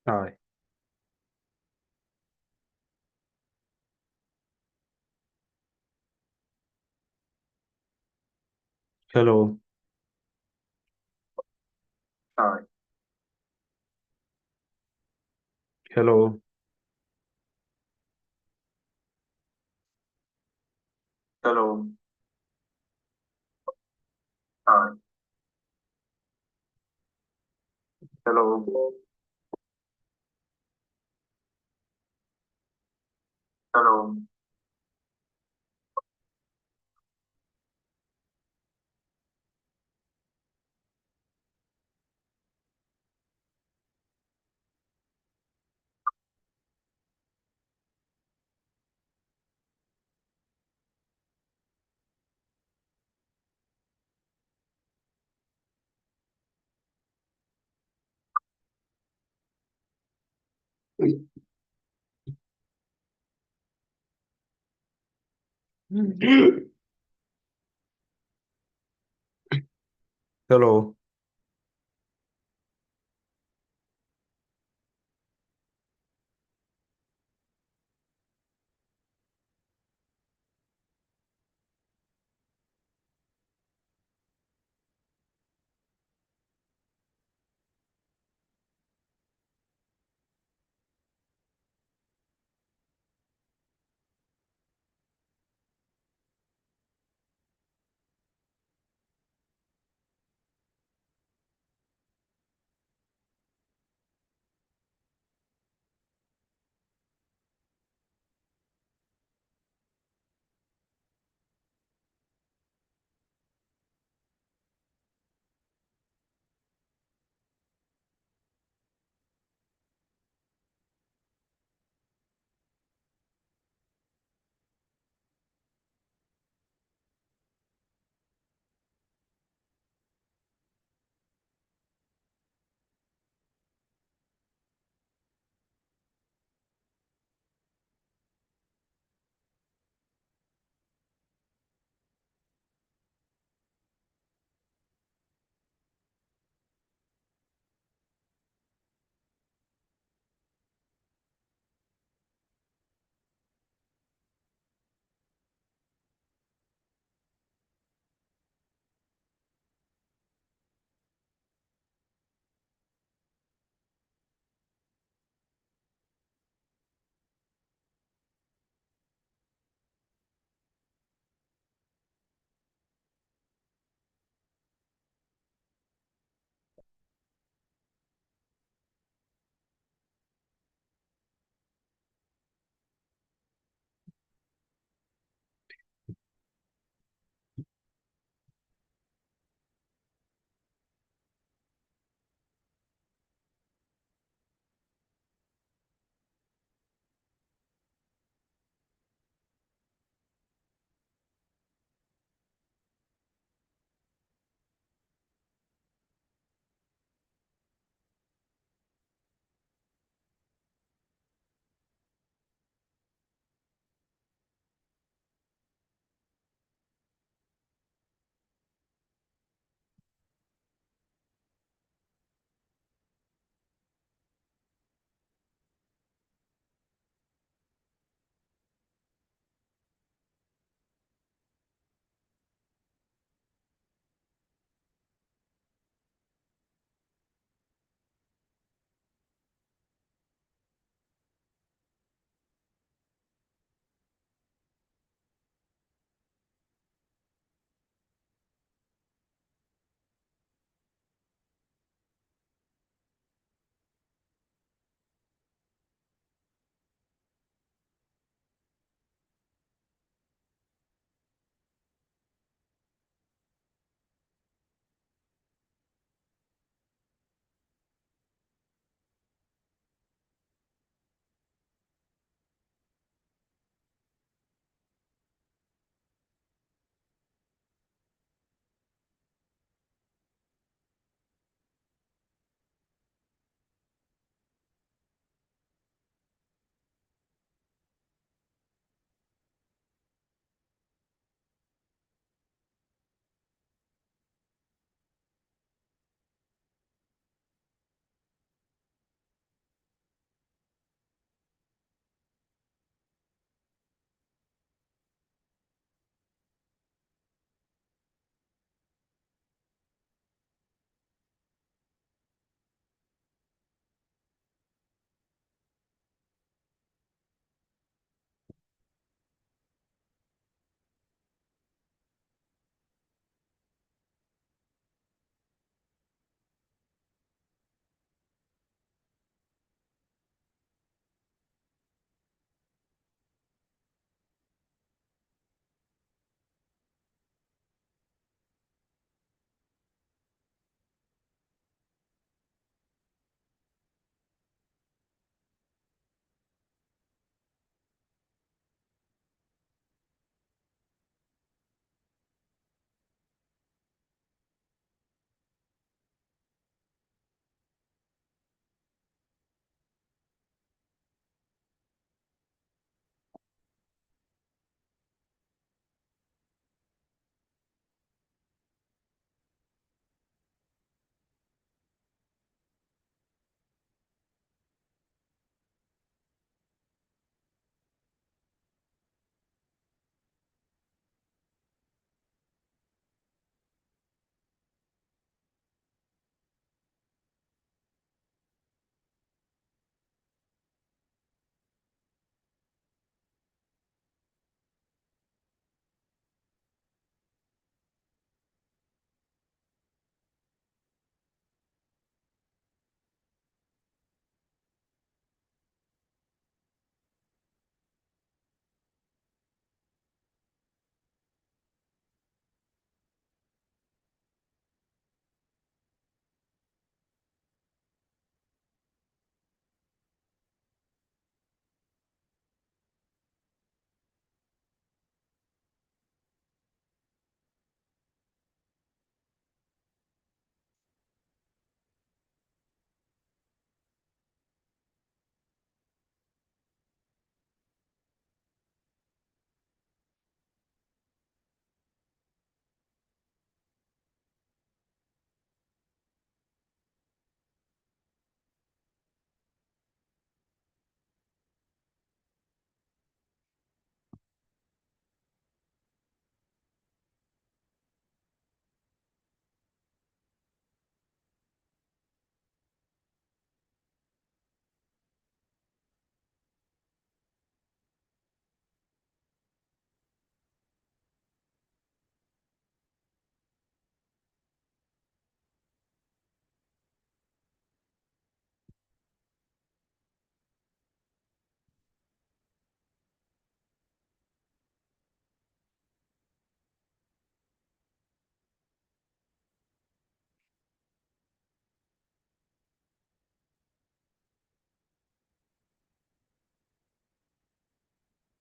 Rồi, hello, rồi, hello, hello, rồi, hello, hello. Hello,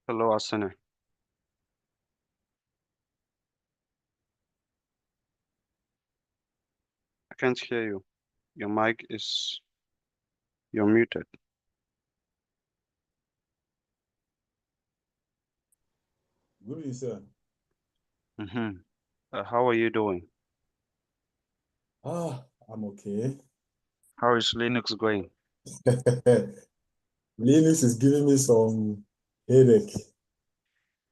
Hello, Asane. I can't hear you. Your mic is you're muted. Good evening, sir. Mm-hmm. How are you doing? I'm okay. How is Linux going? Linux is giving me some headache.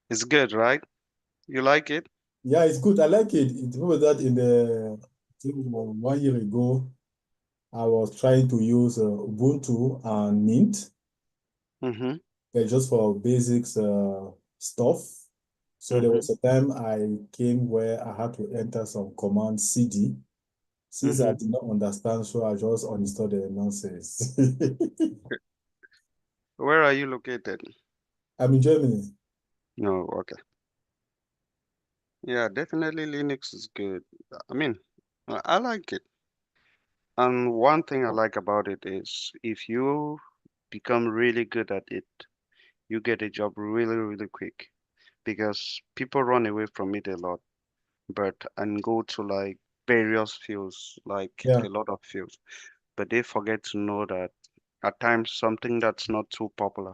It's good, right? You like it? Yeah, it's good. I like it. It was that I think 1 year ago, I was trying to use Ubuntu and Mint, Mm-hmm. just for basics stuff. So there Mm-hmm. was a time I came where I had to enter some command CD. Since I Mm-hmm. did not understand, so I just uninstalled the nonsense. Where are you located? I'm in Germany. No, okay. Yeah, definitely Linux is good. I mean, I like it. And one thing I like about it is if you become really good at it, you get a job really, really quick because people run away from it a lot, but and go to like various fields, like Yeah. a lot of fields, but they forget to know that at times something that's not too popular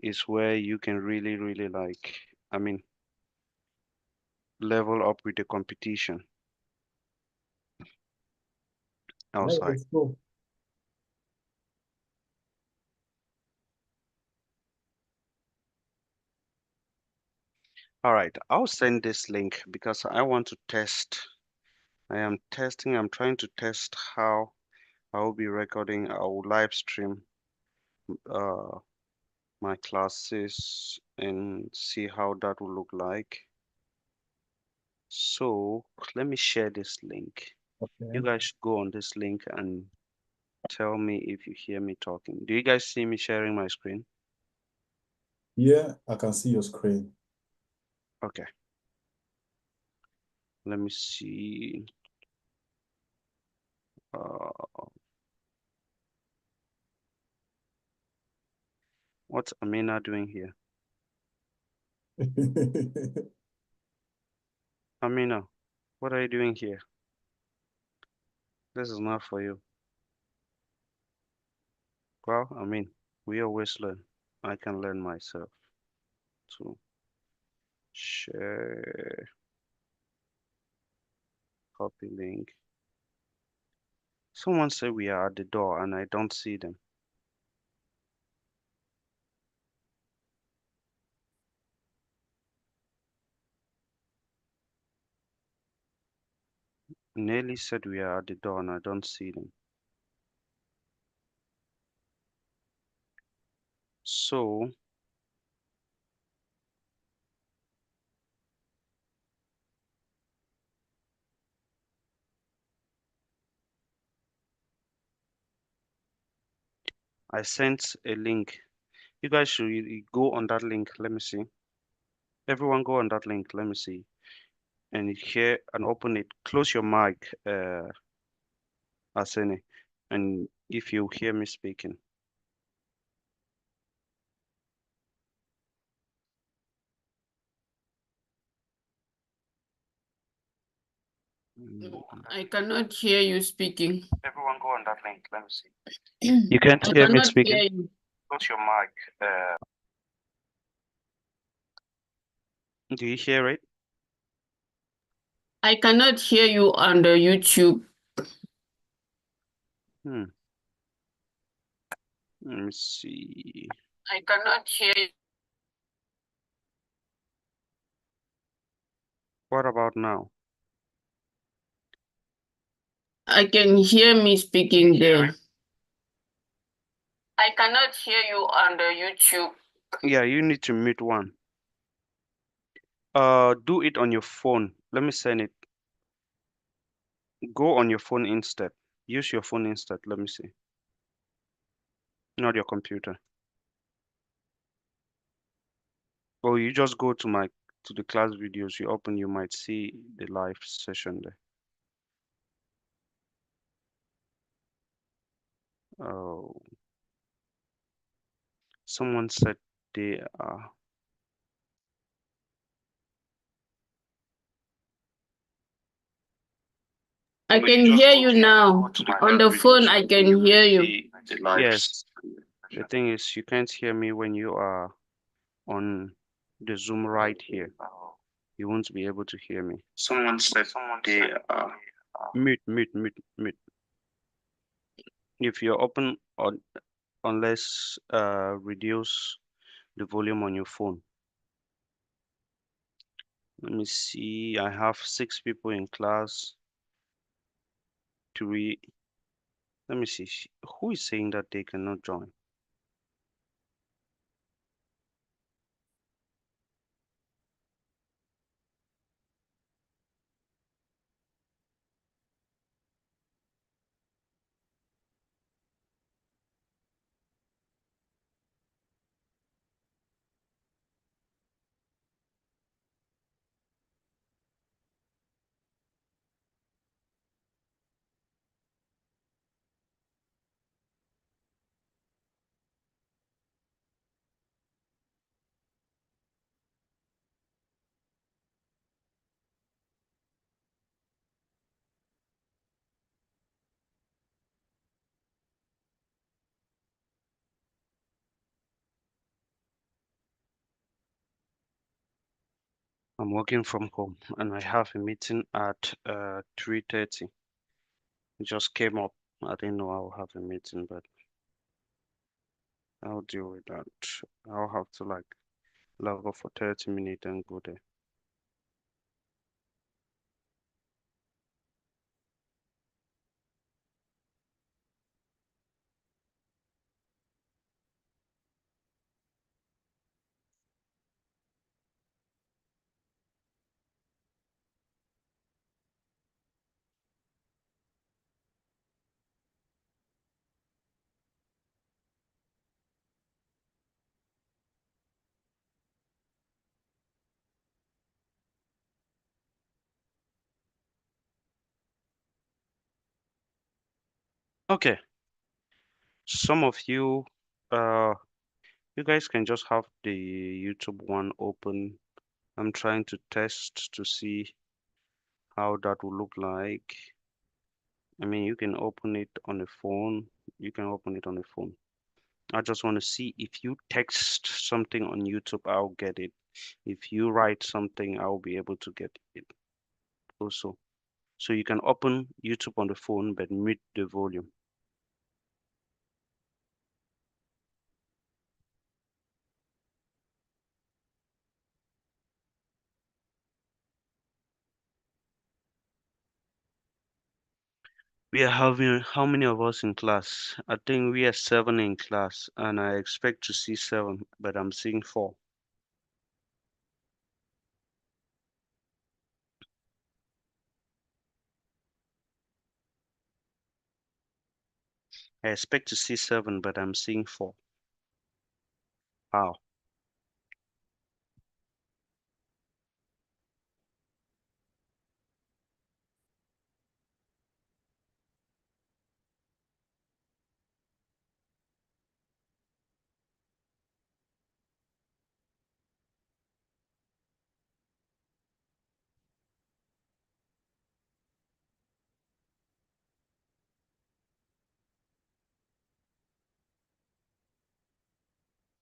is where you can really, really like, I mean, level up with the competition Yeah, outside. it's cool. All right, I'll send this link because I want to test. I'm trying to test how I will be recording. I will live stream uh, my classes and see how that will look like. So let me share this link. You Okay. guys should go on this link and tell me if you hear me talking. Do you guys see me sharing my screen? Yeah, I can see your screen. Okay, let me see. Uh, what's Amina doing here? Amina, what are you doing here? This is not for you. Well, I mean, we always learn. I can learn myself to share, copy link. Someone said we are at the door and I don't see them. Nelly said we are at the door and I don't see them. So I sent a link. You guys should go on that link. Let me see. Everyone go on that link. Let me see. And here and open it. Close your mic, Asene. And if you hear me speaking. No, On that I link. cannot hear you speaking. Everyone go on that link. Let me see. You can't I hear me cannot speaking? hear you. Close your mic. Do you hear it? I cannot hear you on the YouTube. Hmm. Let me see. I cannot hear you. What about now? I can hear me Do you speaking hear there. it? I cannot hear you on the YouTube. Yeah, you need to mute one. Do it on your phone. Let me send it. Go on your phone instead. Use your phone instead. Let me see. Not your computer. Or you just go to the class videos you open, you might see the live session there. Oh, someone said they are. I can hear you now. On the phone, I can hear you. Yes, the thing is, you can't hear me when you are on the Zoom right here. You won't be able to hear me. Someone said they Mute, mute, mute, mute. If you're open on, unless reduce the volume on your phone. Let me see. I have 6 people in class. 3. Let me see. Who is saying that they cannot join? I'm working from home and I have a meeting at 3:30. It just came up. I didn't know I'll have a meeting, but I'll deal with that. I'll have to like log off for 30 minutes and go there. Okay, some of you, uh, you guys can just have the YouTube one open. I'm trying to test to see how that will look like. I mean, you can open it on the phone. You can open it on the phone. I just want to see if you text something on YouTube, I'll get it. If you write something, I'll be able to get it also. So you can open YouTube on the phone, but mute the volume. We are having how many of us in class? I think we are 7 in class, and I expect to see 7, but I'm seeing 4. I expect to see 7, but I'm seeing 4. How?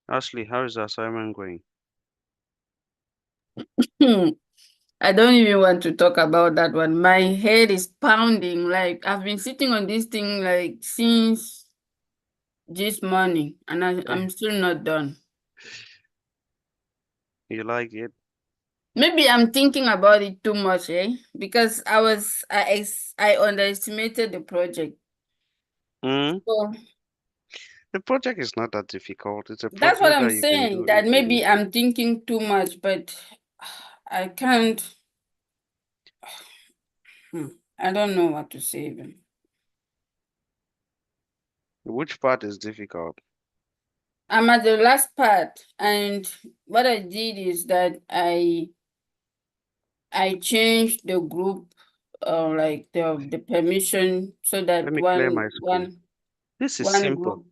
Ashley, how is the assignment going? Hmm. I don't even want to talk about that one. My head is pounding. Like I've been sitting on this thing like since this morning, and I'm still not done. You like it? Maybe I'm thinking about it too much, eh? Because I underestimated the project. Mm? So The project is not that difficult. It's a that's what project I'm that you can saying. do That easily. maybe I'm thinking too much, but I can't. I don't know what to say even. Which part is difficult? I'm at the last part, and what I did is that I changed the group, like the permission, so Let that me clear my screen. This is one simple. group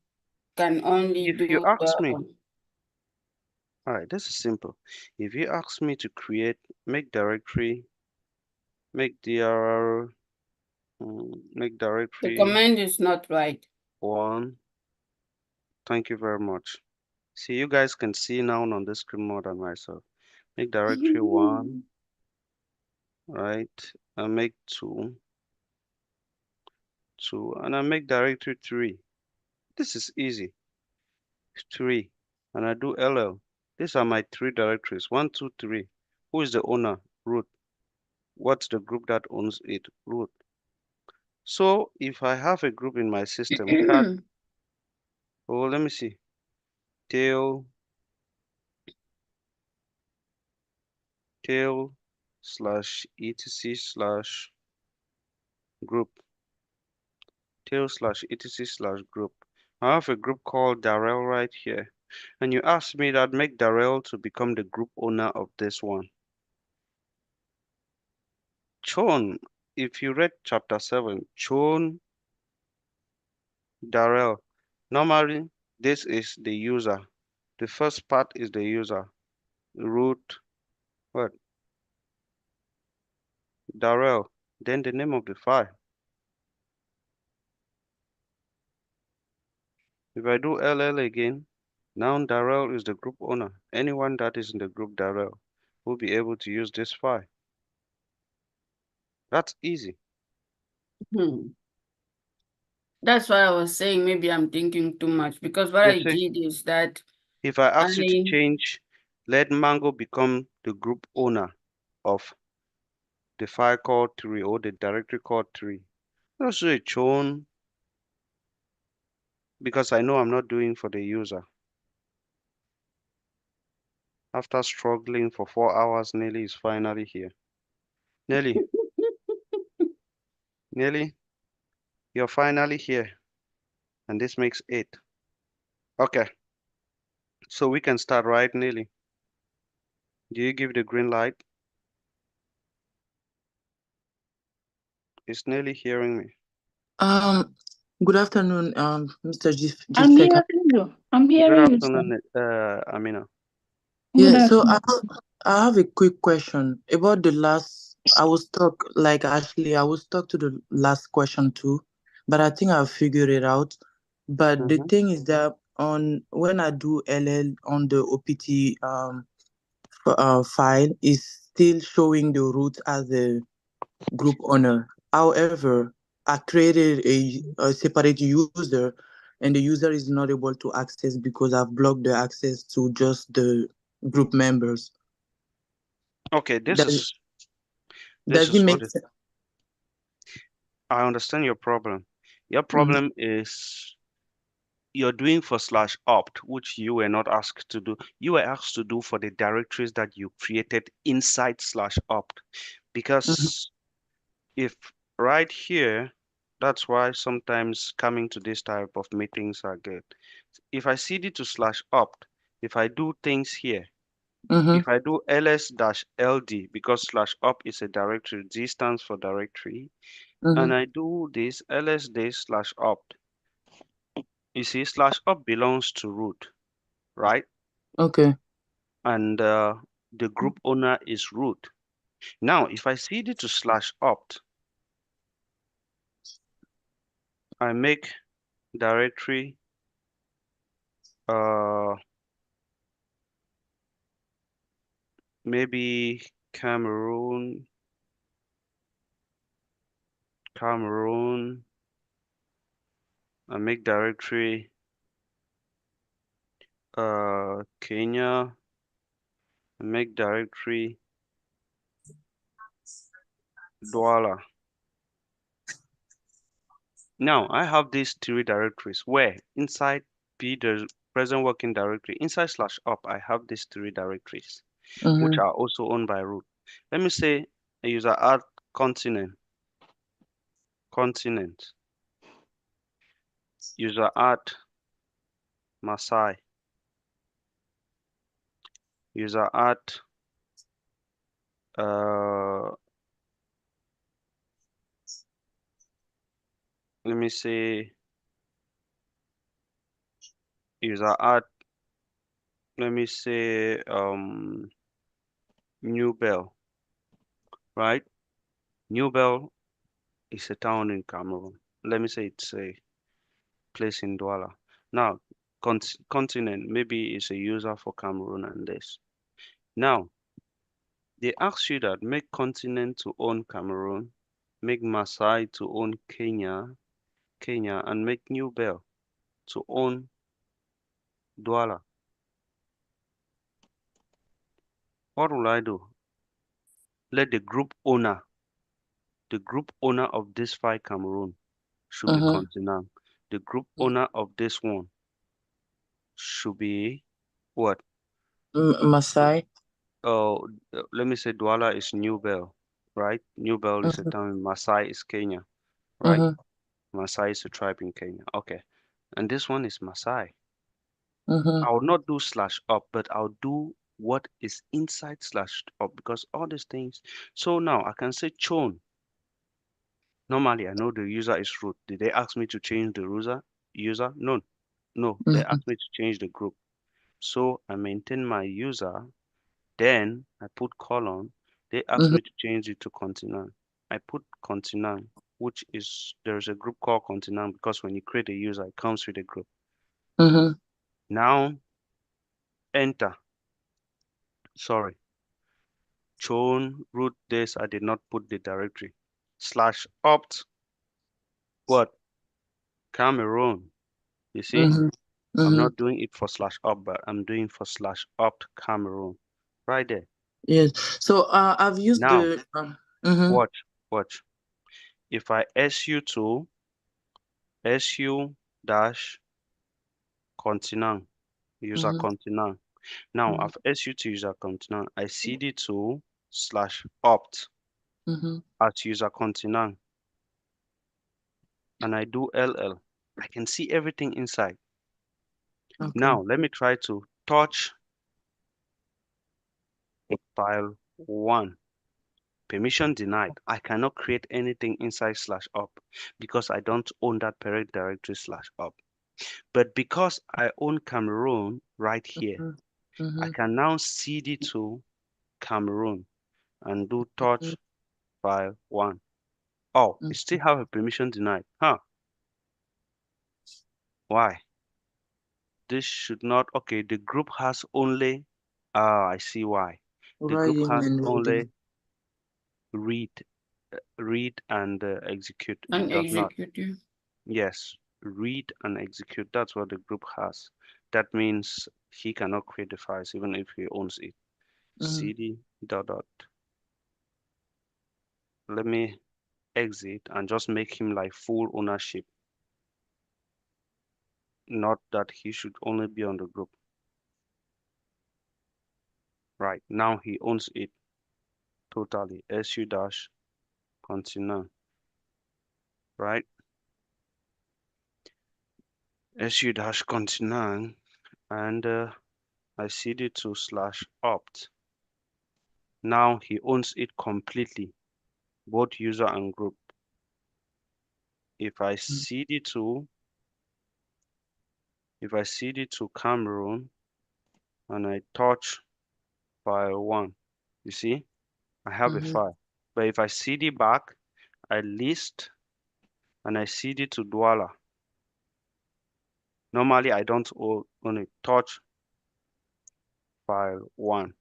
can only If you do ask me, all right, this is simple. If you ask me to create, make directory, make dir, Make The directory command is not right. 1. Thank you very much. See, you guys can see now on the screen more than myself. Make directory 1, right? And make 2, 2, and I make directory 3. This is easy. 3, and I do ll. These are my 3 directories. 1, 2, 3. Who is the owner? Root. What's the group that owns it? Root. So if I have a group in my system, oh, let me see. Tail slash etc slash group. Tail slash etc slash group. I have a group called Darrell right here. And you asked me that make Darrell to become the group owner of this one. Chon, if you read chapter 7, Chon Darrell. Normally, this is the user. The first part is the user. Root, what? Darrell. Then the name of the file. If I do LL again, now Darrell is the group owner. Anyone that is in the group Darrell will be able to use this file. That's easy. That's why I was saying maybe I'm thinking too much, because what You I see, did is that if I ask you to I change, let Mango become the group owner of the file called 3 or the directory called 3. I'll say Chon because I know I'm not doing for the user. After struggling for 4 hours, Nelly is finally here. Nelly, Nelly, you're finally here. And this makes 8. Okay, so we can start, right, Nelly? Do you give the green light? Is Nelly hearing me? Um, Good afternoon, Mr. I'm Gifek. hearing you. I'm Good hearing you, sir. afternoon, Amina. Good Yeah, so afternoon. I have a quick question about the last. I was stuck, like actually, I was stuck to the last question too, but I think I figured it out. But the Mm-hmm. thing is that on when I do LL on the OPT file, is still showing the root as a group owner. However, I created a separate user, and the user is not able to access because I've blocked the access to just the group members. Okay, Does this it is what make it, sense? I understand your problem. Your Mm-hmm. problem is you're doing for slash opt, which you were not asked to do. You were asked to do for the directories that you created inside slash opt. Because if right here, that's why sometimes coming to this type of meetings are good. If I cd to slash opt, if I do things here, Mm-hmm. if I do ls-ld, because slash opt is a directory, D stands for directory, and Mm-hmm. I do this ls slash opt, you see, slash opt belongs to root, right? Okay. And the group owner is root. Now, if I cd to slash opt, I make directory uh maybe Cameroon, I make directory Kenya, I make directory Douala. Now I have these 3 directories where inside P the present working directory, inside slash up, I have these 3 directories, which Mm-hmm. are also owned by root. Let me say a user add continent, user add Masai, user add uh let me say user add let me say New Bell, right? New Bell It's a town in Cameroon. Let me say it's a place in Douala. Now, continent, maybe it's a user for Cameroon and this. Now, they ask you that make continent to own Cameroon, make Maasai to own Kenya, and make New Bell to own Douala. What will I do? Let the group owner of this five Cameroon should be continent. The group owner of this one should be what? Masai. Oh, let me say Douala is New Bell, right? New Bell is a town. Maasai is Kenya, right? Maasai is a tribe in Kenya. Okay. And this one is Maasai. I will not do slash up, but I'll do what is inside slash up because all these things. So now I can say Chon. Normally, I know the user is root. Did they ask me to change the user? No, no. They asked me to change the group. So I maintain my user. Then I put colon. They asked me to change it to continent. I put continent, which is there's a group called continent because when you create a user, it comes with a group. Now enter. Sorry. Chown root this. I did not put the directory. Slash opt what? Cameroon. You see? I'm not doing it for slash up, but I'm doing for slash opt Cameroon. Right there. Yes. So I've used Now the watch. If I su to su dash continent, user continent. Now I've su to user continent. I cd to slash opt at user continent. And I do ll. I can see everything inside. Now let me try to touch file 1. Permission denied. I cannot create anything inside slash up because I don't own that parent directory slash up. But because I own Cameroon right here, I can now cd to Cameroon and do touch file 1. Oh, it still have a permission denied. Huh? Why? This should not. Okay, the group has only. I see why. The group writing has and only reading. read and execute. It And does not. execute you. Yes, read and execute. That's what the group has. That means he cannot create the files even if he owns it. Cd dot dot. Let me exit and just make him like full ownership. Not that he should only be on the group. Right, now he owns it totally. Su dash continue. Right? Su dash continue and I cd to slash opt. Now he owns it completely, both user and group. If I cd to Cameroon and I touch file 1, you see, I have a file. But if I cd back, I list and I cd to Douala. Normally, I don't own it. Touch file 1.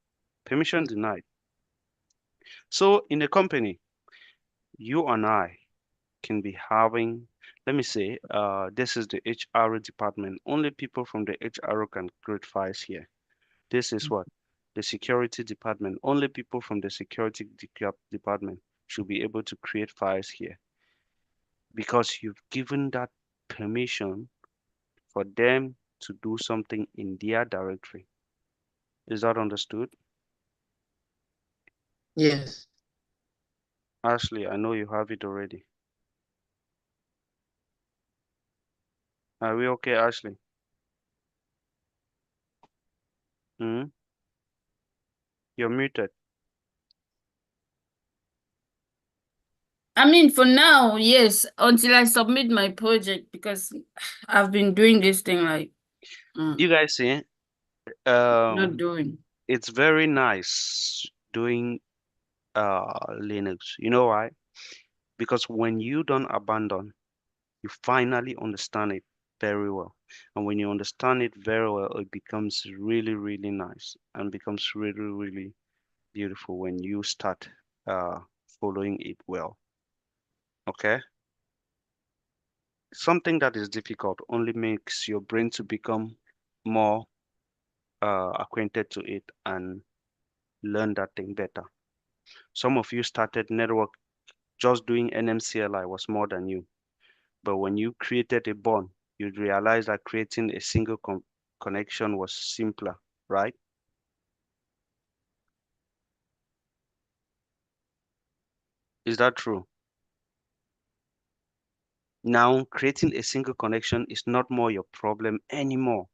Permission denied. So in a company, you and I can be having, let me say, this is the HR department. Only people from the HR can create files here. This is what? The security department. Only people from the security department should be able to create files here because you've given that permission for them to do something in their directory. Is that understood? Yes. Ashley, I know you have it already. Are we okay, Ashley? Hmm? You're muted. I mean, for now, yes, until I submit my project because I've been doing this thing like You guys see, not doing. it's very nice doing Linux. You know why? Because when you don't abandon, you finally understand it very well. And when you understand it very well, it becomes really, really nice and becomes really, really beautiful when you start following it well. Okay? Something that is difficult only makes your brain to become more acquainted to it and learn that thing better. Some of you started network just doing NMCLI was more than you. But when you created a bond, you'd realize that creating a single connection was simpler, right? Is that true? Now, creating a single connection is not more your problem anymore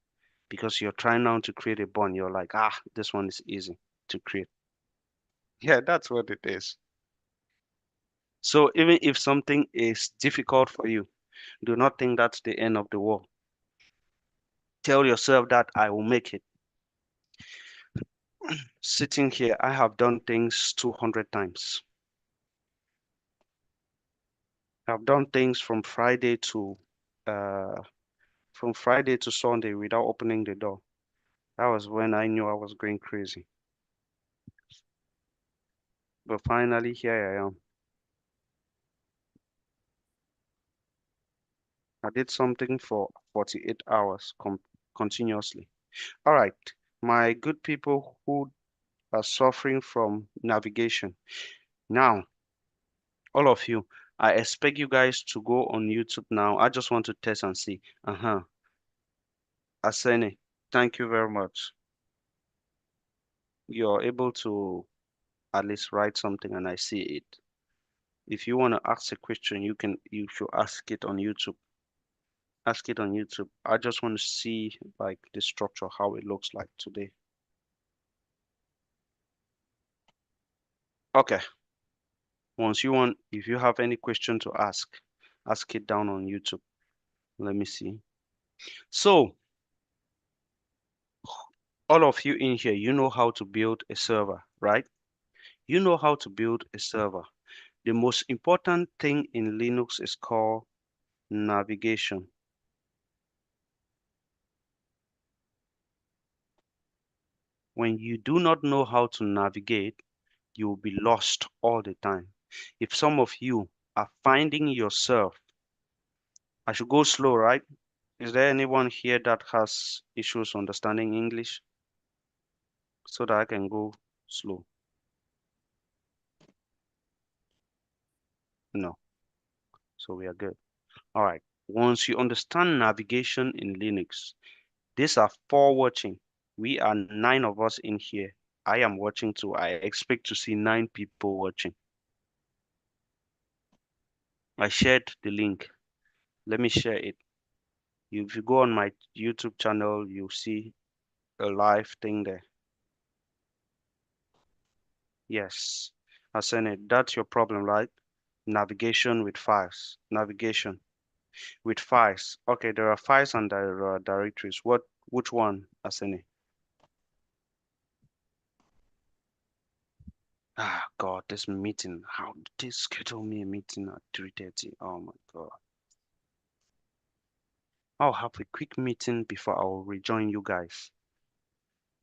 because you're trying now to create a bond. You're like, this one is easy to create. Yeah, that's what it is. So even if something is difficult for you, do not think that's the end of the world. Tell yourself that I will make it. Sitting here, I have done things 200 times. I've done things uh, from Friday to Sunday without opening the door. That was when I knew I was going crazy. But finally, here I am. I did something for 48 hours continuously. All right, my good people who are suffering from navigation. Now, all of you, I expect you guys to go on YouTube now. I just want to test and see. Asene, thank you very much. You're able to at least write something and I see it. If you want to ask a question, you should ask it on YouTube. Ask it on YouTube. I just want to see like the structure, how it looks like today. Okay. If you have any question to ask it down on YouTube. Let me see. So, all of you in here, you know how to build a server, right? You know how to build a server. The most important thing in Linux is called navigation. When you do not know how to navigate, you will be lost all the time. If some of you are finding yourself, I should go slow, right? Is there anyone here that has issues understanding English so that I can go slow? No. So we are good. All right. Once you understand navigation in Linux, these are 4 watching. We are 9 of us in here. I am watching too. I expect to see 9 people watching. I shared the link. Let me share it. If you go on my YouTube channel, you'll see a live thing there. Yes, Asene, that's your problem, right? Navigation with files. Navigation with files. Okay, there are files and there are directories. Which one, Asene? God, this meeting. How did they schedule me a meeting at 3:30? Oh my God. I'll have a quick meeting before I'll rejoin you guys.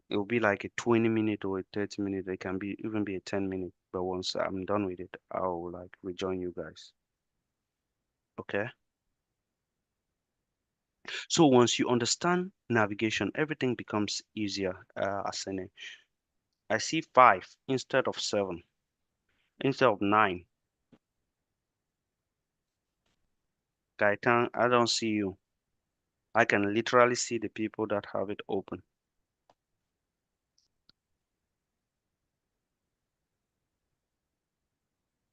It'll be like a 20-minute or a 30-minute. It can be even be a 10-minute. But once I'm done with it, I'll like rejoin you guys. Okay? So once you understand navigation, everything becomes easier, Asene. I see 5 instead of 7, instead of 9. Gaitan, I don't see you. I can literally see the people that have it open.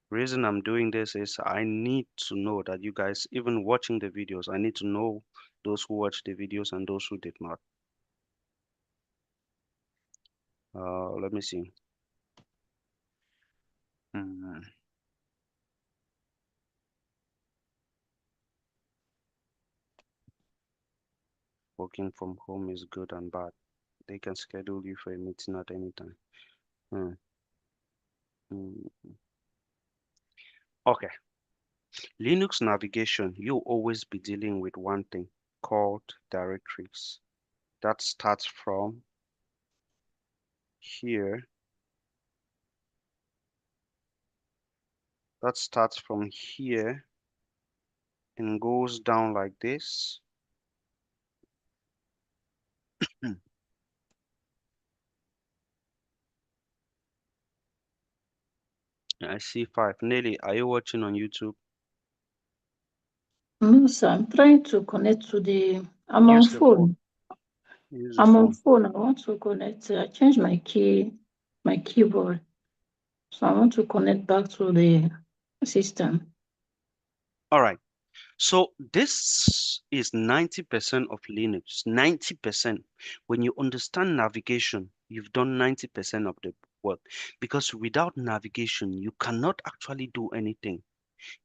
Reason I'm doing this is I need to know that you guys, even watching the videos, I need to know those who watched the videos and those who did not. Let me see. Hmm. Working from home is good and bad. They can schedule you for a meeting at any time. Hmm. Hmm. Okay. Linux navigation, you'll always be dealing with one thing called directories. That starts from here. That starts from here and goes down like this. I see 5. Nelly, are you watching on YouTube? No, sir. I'm trying to connect to the. I'm on Use the phone. Use the I'm on phone. phone. I want to connect. I changed my keyboard. So I want to connect back to the system. All right. So this is 90% of Linux. 90%. When you understand navigation, you've done 90% of the work. Because without navigation, you cannot actually do anything.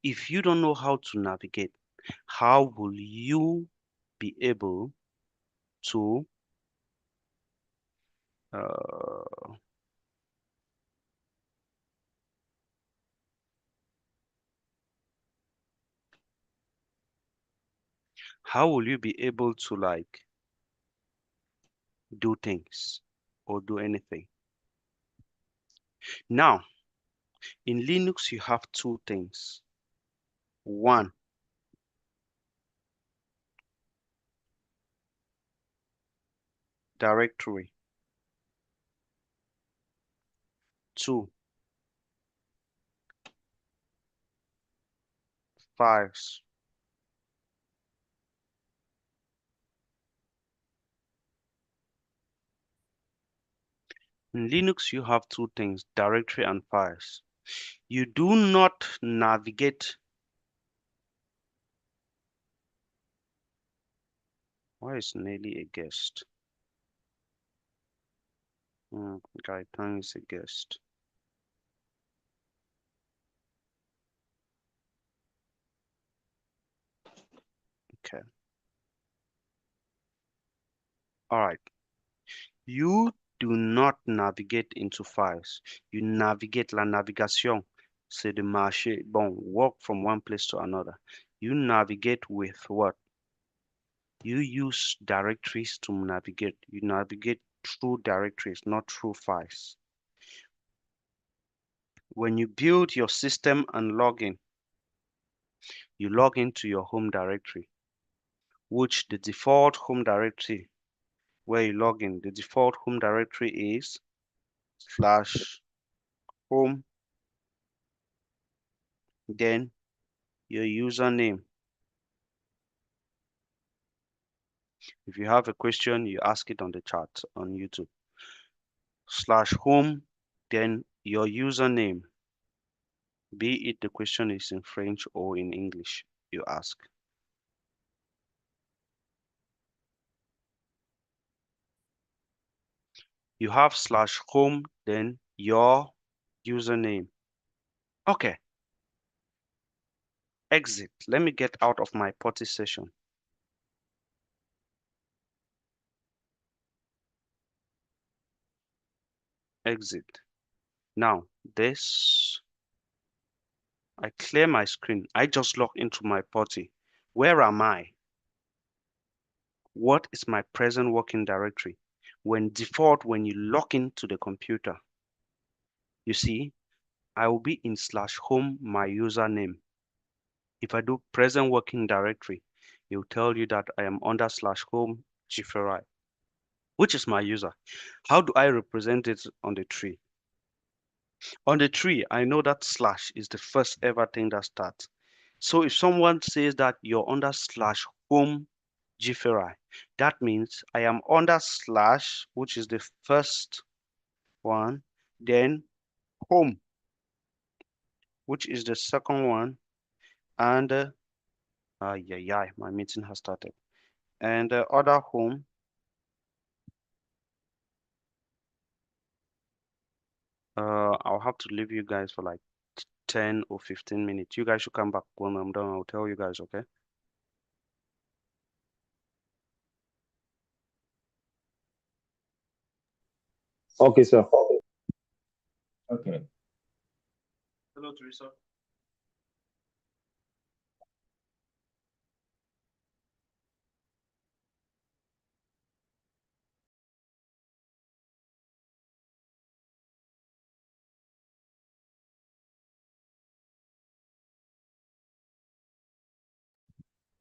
If you don't know how to navigate, how will you be able to like do things or do anything? Now, in Linux, you have two things. One, directory. Two, files. In Linux, you have two things, directory and files. You do not navigate. Why is Nelly a guest? Gaetan is a guest. Okay. All right. You do not navigate into files. You navigate. La navigation, c'est de marcher. Bon, walk from one place to another. You navigate with what? You use directories to navigate. You navigate through directories, not through files. When you build your system and log in, you log into your home directory, which the default home directory where you log in, the default home directory is /home, then your username. If you have a question, you ask it on the chat on YouTube. /home, then your username, be it the question is in French or in English, you ask. You have /home, then your username. Okay. Exit. Let me get out of my potty session. Exit. Now, this, I clear my screen. I just log into my potty. Where am I? What is my present working directory? When you log into the computer, you see, I will be in /home, my username. If I do present working directory, it will tell you that I am under /home Jiferai, which is my user. How do I represent it on the tree? On the tree, I know that slash is the first ever thing that starts. So if someone says that you're under /home Jiferai, that means I am under /, which is the first one, then home, which is the second one, and my meeting has started. And the other home, I'll have to leave you guys for like 10 or 15 minutes. You guys should come back when I'm done. I'll tell you guys, okay? Okay, sir. Okay. Hello, Teresa.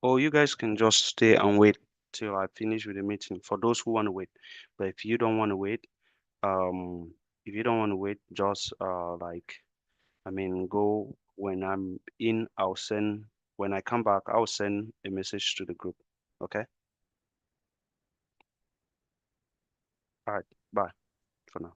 Or you guys can just stay and wait till I finish with the meeting for those who want to wait. But if you don't want to wait, um, if you don't want to wait, just go when I'm in, I'll send, when I come back, I'll send a message to the group. Okay? All right. Bye for now.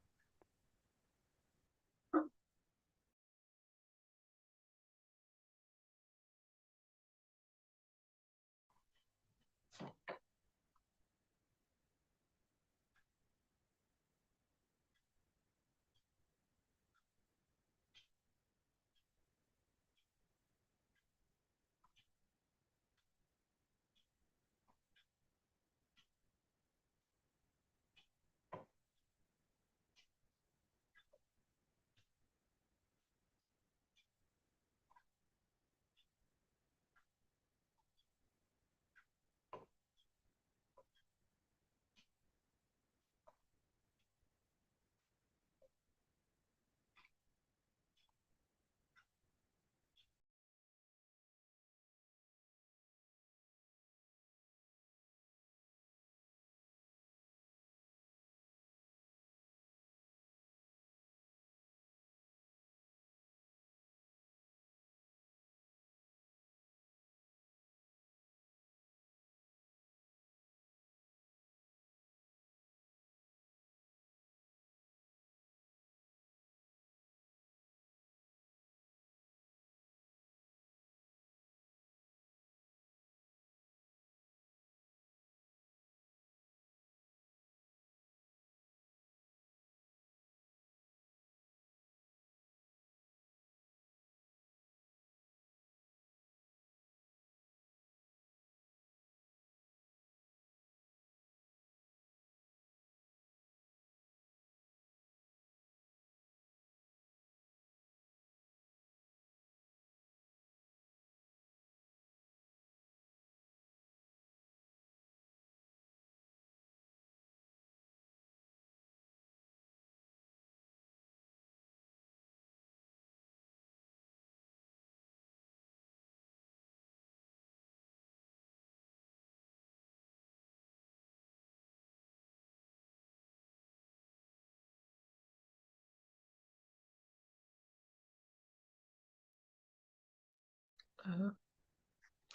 Uh,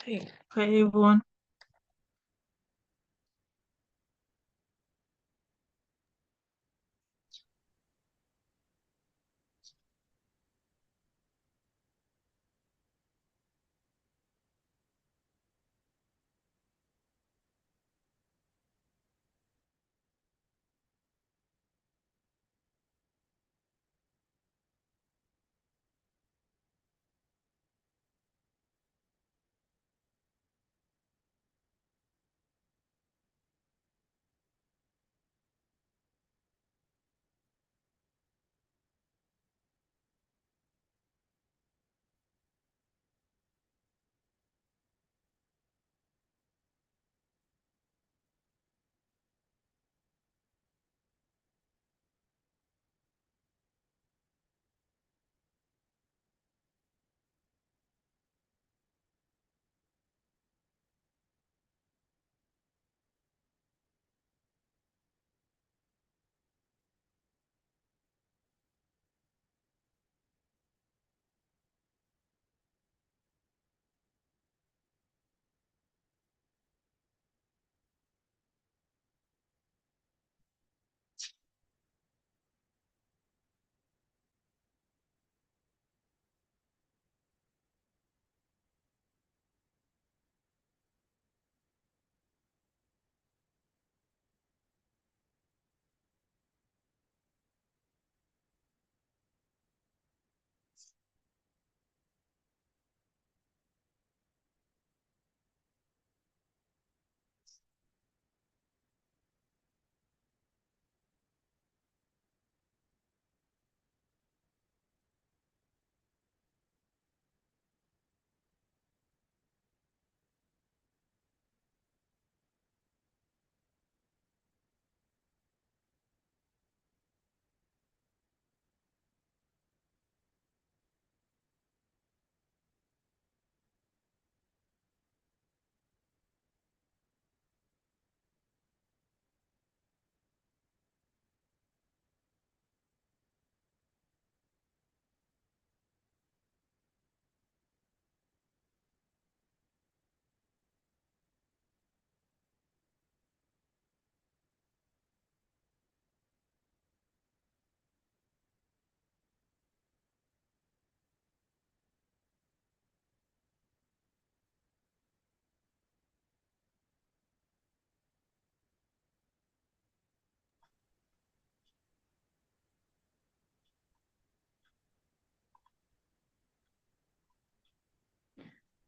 Hey, hi everyone.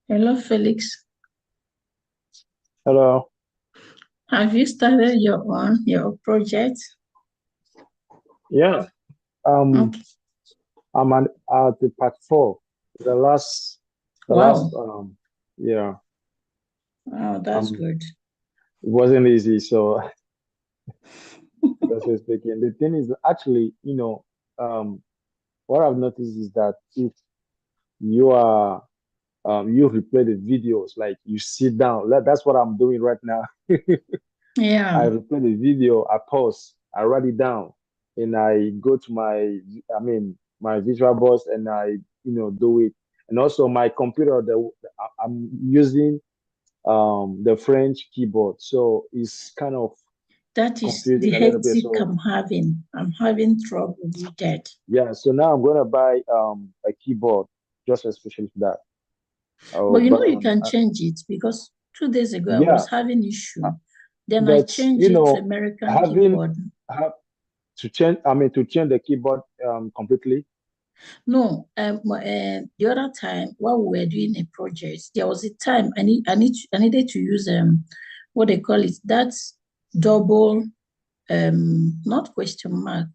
Hello, Felix. Hello. Have you started your project? Yeah. Okay. I'm at the part 4. The last. Wow. Yeah. Wow, that's good. It wasn't easy. So that's what speaking. The thing is actually, what I've noticed is that if you are you replay the videos, like you sit down. That's what I'm doing right now. Yeah, I replay the video, I pause, I write it down, and I go to my visual boards, and I, do it. And also my computer, I'm using the French keyboard, so it's kind of that is the confusing a little bit. hectic So I'm having. I'm having trouble with that. yeah, so now I'm gonna buy a keyboard just especially for that. But Oh, you know, but you can change it because 2 days ago I yeah, was having issue. Then I but changed it to American having keyboard. to change the keyboard completely. No, the other time while we were doing a project, there was a time I needed to use what they call it. That's double not question mark.